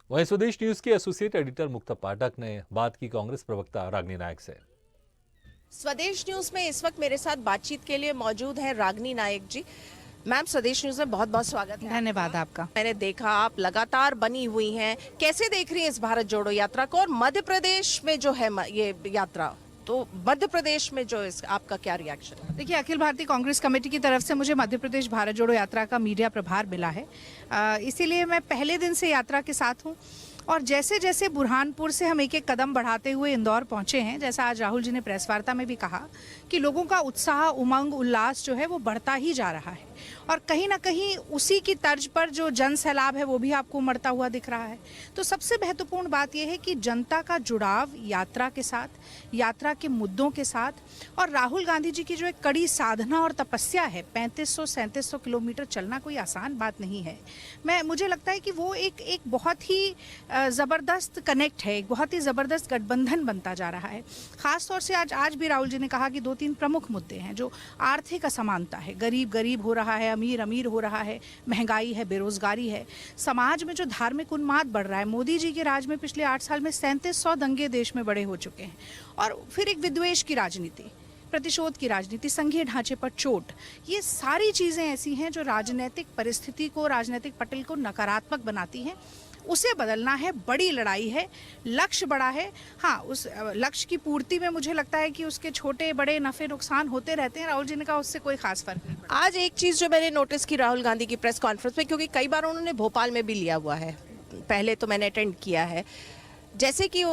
वहीं स्वदेश न्यूज के एसोसिएट एडिटर मुक्ता पाठक ने बात की कांग्रेस प्रवक्ता रागिनी नायक से। स्वदेश न्यूज में इस वक्त मेरे साथ बातचीत के लिए मौजूद है रागिनी नायक जी। मैम, स्वदेश न्यूज में बहुत बहुत स्वागत है। धन्यवाद आपका। मैंने देखा आप लगातार बनी हुई हैं, कैसे देख रही हैं इस भारत जोड़ो यात्रा को? और मध्य प्रदेश में जो है ये यात्रा, तो मध्य प्रदेश में जो आपका क्या रिएक्शन है? देखिए, अखिल भारतीय कांग्रेस कमेटी की तरफ से मुझे मध्य प्रदेश भारत जोड़ो यात्रा का मीडिया प्रभार मिला है, इसीलिए मैं पहले दिन से यात्रा के साथ हूँ। और जैसे जैसे बुरहानपुर से हम एक एक कदम बढ़ाते हुए इंदौर पहुंचे हैं, जैसा आज राहुल जी ने प्रेस वार्ता में भी कहा कि लोगों का उत्साह, उमंग, उल्लास जो है वो बढ़ता ही जा रहा है। और कहीं ना कहीं उसी की तर्ज पर जो जन सैलाब है वो भी आपको उमड़ता हुआ दिख रहा है। तो सबसे महत्वपूर्ण बात यह है कि जनता का जुड़ाव यात्रा के साथ, यात्रा के मुद्दों के साथ, और राहुल गांधी जी की जो एक कड़ी साधना और तपस्या है, 3500-3700 किलोमीटर चलना कोई आसान बात नहीं है। मुझे लगता है कि वो एक बहुत ही ज़बरदस्त कनेक्ट है, एक बहुत ही ज़बरदस्त गठबंधन बनता जा रहा है। ख़ास तौर से आज भी राहुल जी ने कहा कि 2-3 प्रमुख मुद्दे हैं, जो आर्थिक असमानता है, गरीब गरीब हो रहा है, अमीर अमीर हो रहा है, महंगाई है, बेरोजगारी है, समाज में जो धार्मिक उन्माद बढ़ रहा है। मोदी जी के राज में पिछले 8 साल में 3700 दंगे देश में बड़े हो चुके हैं। और फिर एक विद्वेष की राजनीति, प्रतिशोध की राजनीति, संघीय ढांचे पर चोट, ये सारी चीज़ें ऐसी हैं जो राजनीतिक परिस्थिति को, राजनीतिक पटल को नकारात्मक बनाती हैं। उसे बदलना है, बड़ी लड़ाई है, लक्ष्य बड़ा है। हाँ, उस लक्ष्य की पूर्ति में मुझे लगता है कि उसके छोटे बड़े नफे नुकसान होते रहते हैं। राहुल जी ने कहा उससे कोई खास फर्क नहीं पड़ता। आज एक चीज जो मैंने नोटिस की राहुल गांधी की प्रेस कॉन्फ्रेंस में, क्योंकि कई बार उन्होंने भोपाल में भी लिया हुआ है, पहले तो मैंने अटेंड किया है, जैसे कि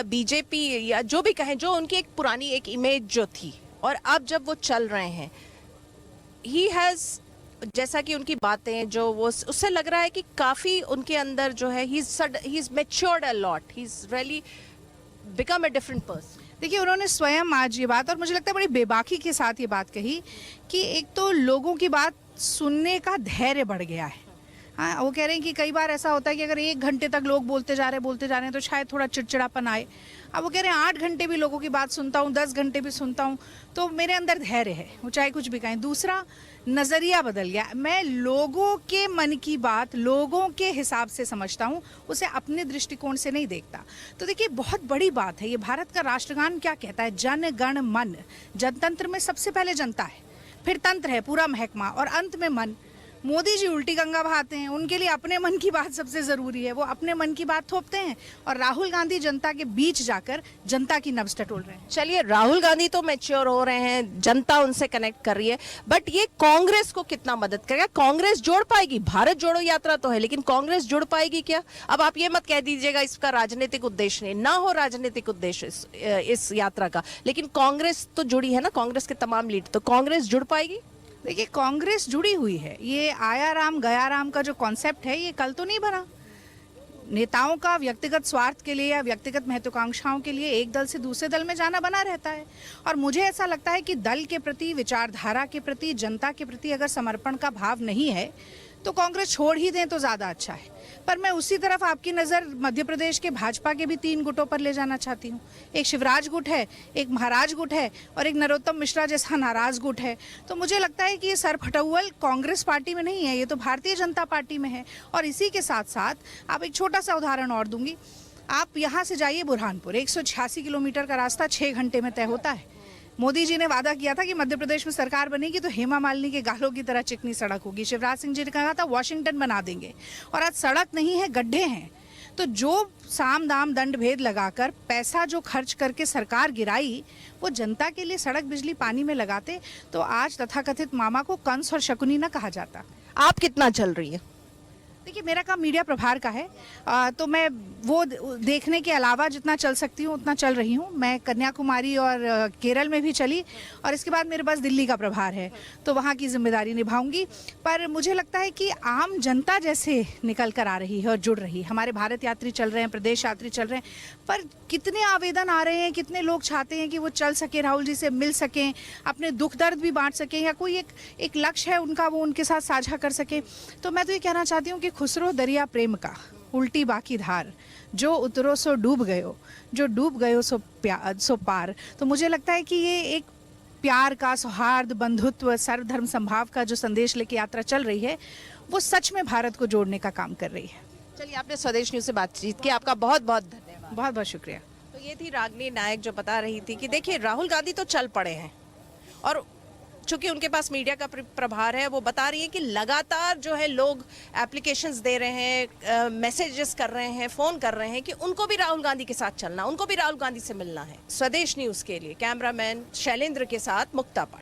बीजेपी या जो भी कहें, जो उनकी एक पुरानी एक इमेज जो थी, और अब जब वो चल रहे हैं, ही हैज़, जैसा कि उनकी बातें जो वो, उससे लग रहा है कि काफ़ी उनके अंदर जो है he is matured a lot, he is really become a different person. देखिए, उन्होंने स्वयं आज ये बात, और मुझे लगता है बड़ी बेबाकी के साथ ये बात कही कि एक तो लोगों की बात सुनने का धैर्य बढ़ गया है। हाँ, वो कह रहे हैं कि कई बार ऐसा होता है कि अगर 1 घंटे तक लोग बोलते जा रहे हैं तो शायद थोड़ा चिड़चिड़ापन आए। अब वो कह रहे हैं 8 घंटे भी लोगों की बात सुनता हूँ, 10 घंटे भी सुनता हूँ, तो मेरे अंदर धैर्य है, वो चाहे कुछ भी कहें। दूसरा, नज़रिया बदल गया, मैं लोगों के मन की बात लोगों के हिसाब से समझता हूँ, उसे अपने दृष्टिकोण से नहीं देखता। तो देखिए, बहुत बड़ी बात है ये। भारत का राष्ट्रगान क्या कहता है? जन गण मन। जनतंत्र में सबसे पहले जनता है, फिर तंत्र है, पूरा महकमा, और अंत में मन। मोदी जी उल्टी गंगा बहाते हैं, उनके लिए अपने मन की बात सबसे ज़रूरी है, वो अपने मन की बात थोपते हैं, और राहुल गांधी जनता के बीच जाकर जनता की नब्ज़ टटोल रहे हैं। चलिए, राहुल गांधी तो मैच्योर हो रहे हैं, जनता उनसे कनेक्ट कर रही है, बट ये कांग्रेस को कितना मदद करेगा? कांग्रेस जोड़ पाएगी? भारत जोड़ो यात्रा तो है, लेकिन कांग्रेस जुड़ पाएगी क्या? अब आप ये मत कह दीजिएगा इसका राजनीतिक उद्देश्य नहीं, ना हो राजनीतिक उद्देश्य इस यात्रा का, लेकिन कांग्रेस तो जुड़ी है ना, कांग्रेस के तमाम लीडर, तो कांग्रेस जुड़ पाएगी? देखिए, कांग्रेस जुड़ी हुई है। ये आया राम गया राम का जो कॉन्सेप्ट है, ये कल तो नहीं बना। नेताओं का व्यक्तिगत स्वार्थ के लिए या व्यक्तिगत महत्वाकांक्षाओं के लिए एक दल से दूसरे दल में जाना बना रहता है। और मुझे ऐसा लगता है कि दल के प्रति, विचारधारा के प्रति, जनता के प्रति अगर समर्पण का भाव नहीं है तो कांग्रेस छोड़ ही दें तो ज़्यादा अच्छा है। पर मैं उसी तरफ आपकी नज़र मध्य प्रदेश के भाजपा के भी 3 गुटों पर ले जाना चाहती हूँ। एक शिवराज गुट है, एक महाराज गुट है, और एक नरोत्तम मिश्रा जैसा नाराज गुट है। तो मुझे लगता है कि ये सरफटौल कांग्रेस पार्टी में नहीं है, ये तो भारतीय जनता पार्टी में है। और इसी के साथ साथ आप एक छोटा सा उदाहरण और दूंगी। आप यहाँ से जाइए बुरहानपुर, 186 किलोमीटर का रास्ता 6 घंटे में तय होता है। मोदी जी ने वादा किया था कि मध्य प्रदेश में सरकार बनेगी तो हेमा मालिनी के गालों की तरह चिकनी सड़क होगी। शिवराज सिंह जी ने कहा था वॉशिंगटन बना देंगे, और आज सड़क नहीं है, गड्ढे हैं। तो जो साम दाम दंड भेद लगाकर पैसा जो खर्च करके सरकार गिराई, वो जनता के लिए सड़क, बिजली, पानी में लगाते तो आज तथाकथित मामा को कंस और शकुनी न कहा जाता। आप कितना चल रही है? देखिए, मेरा काम मीडिया प्रभार का है, तो मैं वो देखने के अलावा जितना चल सकती हूँ उतना चल रही हूँ। मैं कन्याकुमारी और केरल में भी चली, और इसके बाद मेरे पास दिल्ली का प्रभार है, तो वहाँ की जिम्मेदारी निभाऊंगी। पर मुझे लगता है कि आम जनता जैसे निकल कर आ रही है और जुड़ रही है। हमारे भारत यात्री चल रहे हैं, प्रदेश यात्री चल रहे हैं, पर कितने आवेदन आ रहे हैं, कितने लोग चाहते हैं कि वो चल सके, राहुल जी से मिल सकें, अपने दुख दर्द भी बांट सकें, या कोई एक लक्ष्य है उनका, वो उनके साथ साझा कर सके। तो मैं तो ये कहना चाहती हूँ कि खुसरो दरिया प्रेम का, उल्टी बाकी धार, जो उतरो सो डूब गयो, जो डूब गयो सो पार। तो मुझे लगता है कि ये एक प्यार का, सौहार्द, बंधुत्व, सर्वधर्म संभाव का जो संदेश लेके यात्रा चल रही है, वो सच में भारत को जोड़ने का काम कर रही है। चलिए, आपने स्वदेश न्यूज से बातचीत की, आपका बहुत बहुत धन्यवाद। बहुत बहुत शुक्रिया। तो ये थी रागिनी नायक जो बता रही थी कि देखिए राहुल गांधी तो चल पड़े हैं और चूंकि उनके पास मीडिया का प्रभार है, वो बता रही है कि लगातार जो है लोग एप्लीकेशंस दे रहे हैं, मैसेजेस कर रहे हैं, फोन कर रहे हैं कि उनको भी राहुल गांधी के साथ चलना, उनको भी राहुल गांधी से मिलना है। स्वदेश न्यूज के लिए कैमरामैन शैलेंद्र के साथ मुक्ता पाटिल।